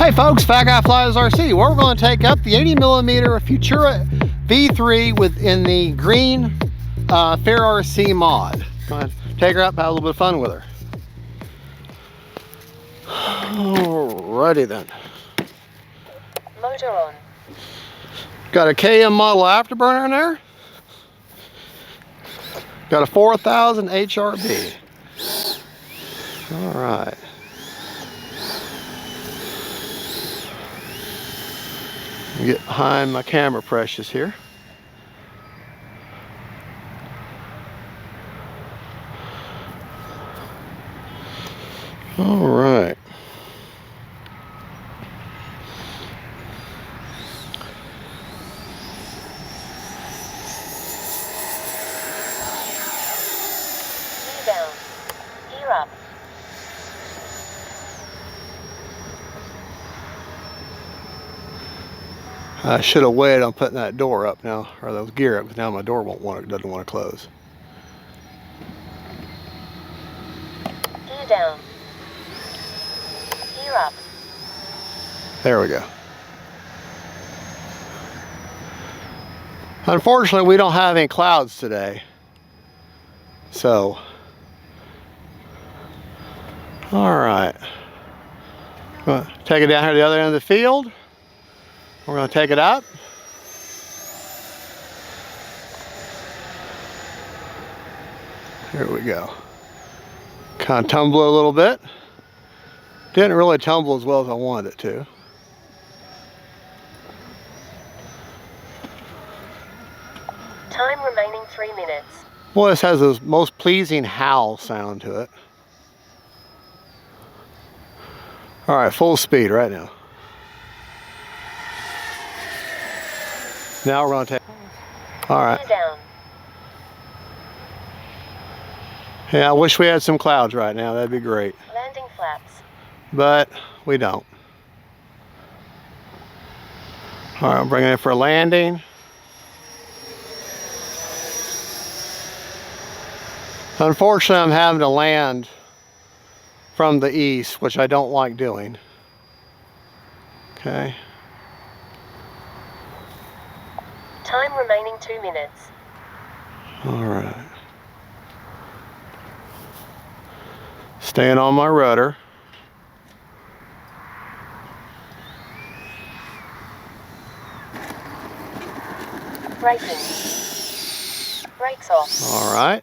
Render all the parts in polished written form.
Hey folks, Fat Guy Flies RC. We're going to take up the 80mm Futura V3 within the green FGFRC mod. Go ahead, take her up, have a little bit of fun with her. Alrighty then. Motor on. Got a KM model afterburner in there. Got a 4000 HRB. Alright. Get behind my camera precious here. All right. Knee down. Gear up. I should have waited on putting that door up now, or those gear up, because now my door doesn't want to close. Gear down. Gear up. There we go. Unfortunately, we don't have any clouds today. So, all right. Take it down here to the other end of the field. We're going to take it up. Here we go. Kind of tumble it a little bit. Didn't really tumble as well as I wanted it to. Time remaining 3 minutes. Well, this has the most pleasing howl sound to it. All right, full speed right now. Now we're going to take. All right. Gear down. Yeah, I wish we had some clouds right now. That'd be great. Landing flaps. But we don't. All right, I'm bringing it for a landing. Unfortunately, I'm having to land from the east, which I don't like doing. Okay. Time remaining 2 minutes. All right. Staying on my rudder. Braking. Brakes off. All right.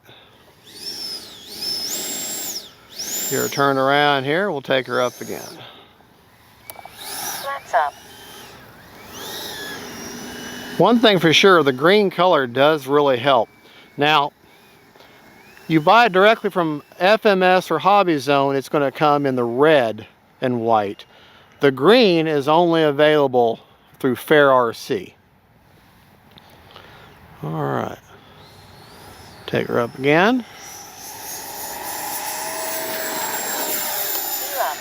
Get her turned around here. We'll take her up again. Flaps up. One thing for sure, the green color does really help. Now, you buy it directly from FMS or Hobbyzone, it's going to come in the red and white. The green is only available through FGFRC. All right. Take her up again. Gear up.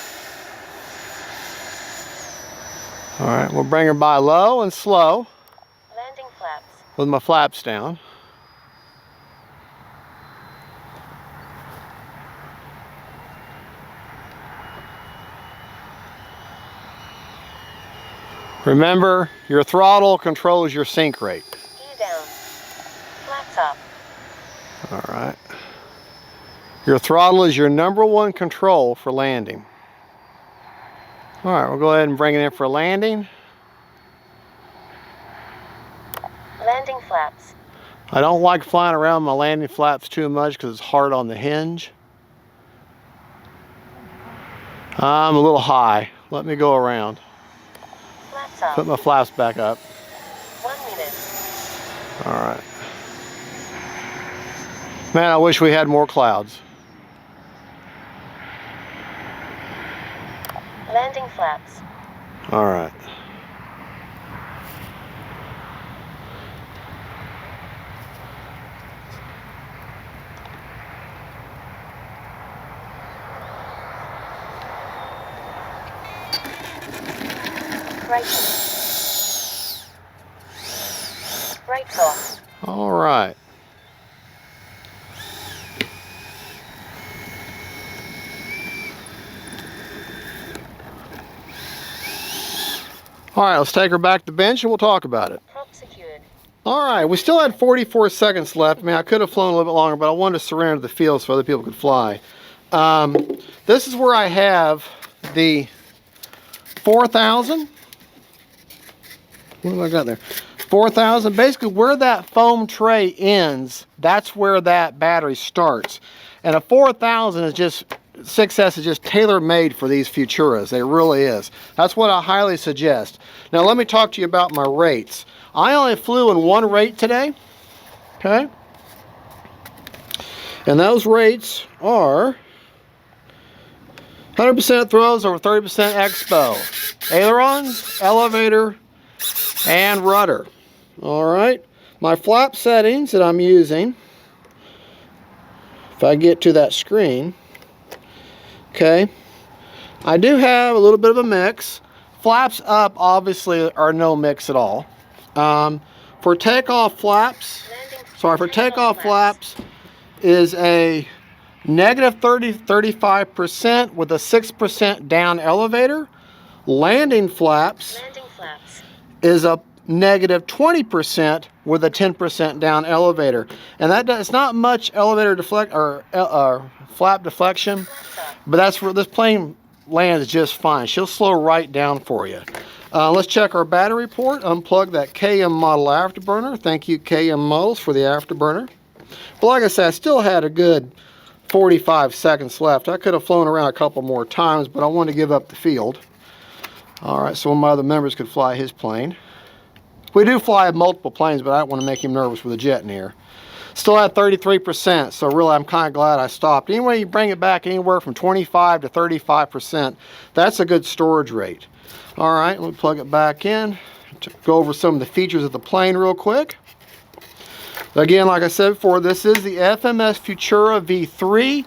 All right, we'll bring her by low and slow Landing flaps. with my flaps down. Remember, your throttle controls your sink rate. Gear down. Flaps up. All right. Your throttle is your #1 control for landing. All right, we'll go ahead and bring it in for landing. Landing flaps. I don't like flying around my landing flaps too much because it's hard on the hinge. I'm a little high. Let me go around. Flaps up. Put my flaps back up. 1 minute. All right. Man, I wish we had more clouds. Landing flaps. All right. Braking. Brakes off. All right. All right, let's take her back to the bench and we'll talk about it. Prop secured. All right, we still had 44 seconds left. I mean, I could have flown a little bit longer, but I wanted to surrender the field so other people could fly. This is where I have the 4,000. What have I got there? 4,000. Basically, where that foam tray ends, that's where that battery starts. And a 4,000 is just, 6S is just tailor-made for these Futuras. It really is. That's what I highly suggest. Now, let me talk to you about my rates. I only flew in one rate today, okay? And those rates are 100% throws over 30% expo, ailerons, elevator, and rudder. All right, my flap settings that I'm using, if I get to that screen, okay, I do have a little bit of a mix. Flaps up obviously are no mix at all. For takeoff flaps, for takeoff flaps is a negative 35% with a 6% down elevator. Landing flaps is a negative 20% with a 10% down elevator. And it's not much elevator deflect or flap deflection, but that's where this plane lands just fine. She'll slow right down for you. Let's check our battery port. Unplug that KM model afterburner. Thank you, KM models, for the afterburner. But like I said, I still had a good 45 seconds left. I could have flown around a couple more times, but I wanted to give up the field. All right, so one of my other members could fly his plane. We do fly multiple planes, but I don't want to make him nervous with a jet in here. Still at 33%, so really I'm kind of glad I stopped. Anyway, you bring it back anywhere from 25 to 35%. That's a good storage rate. All right, let me plug it back in to go over some of the features of the plane real quick. Again, like I said before, this is the FMS Futura V3.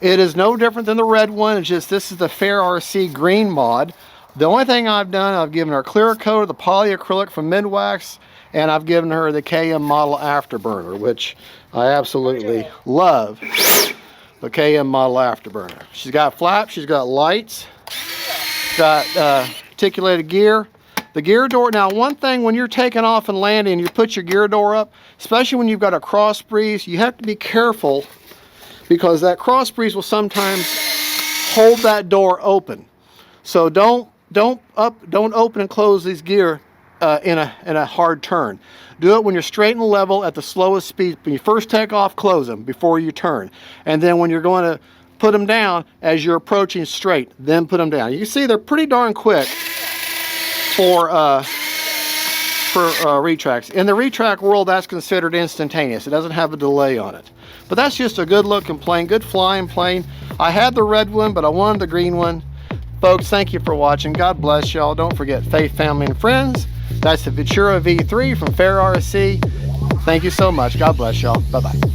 It is no different than the red one. It's just this is the FGFRC green mod. The only thing I've done, I've given her a clear coat of the polyacrylic from Midwax, and I've given her the KM model afterburner, which I absolutely love. The KM model afterburner. She's got flaps, she's got lights, got articulated gear. The gear door, now one thing when you're taking off and landing, you put your gear door up, especially when you've got a cross breeze, you have to be careful because that cross breeze will sometimes hold that door open. So don't open and close these gear in a hard turn. Do it when you're straight and level at the slowest speed. When you first take off, close them before you turn. And then when you're going to put them down as you're approaching straight, then put them down. You can see they're pretty darn quick for retracts. In the retract world, that's considered instantaneous. It doesn't have a delay on it. But that's just a good looking plane, good flying plane. I had the red one, but I wanted the green one. Folks, thank you for watching. God bless y'all. Don't forget faith, family, and friends. That's the Futura V3 from FGFRC. Thank you so much. God bless y'all. Bye-bye.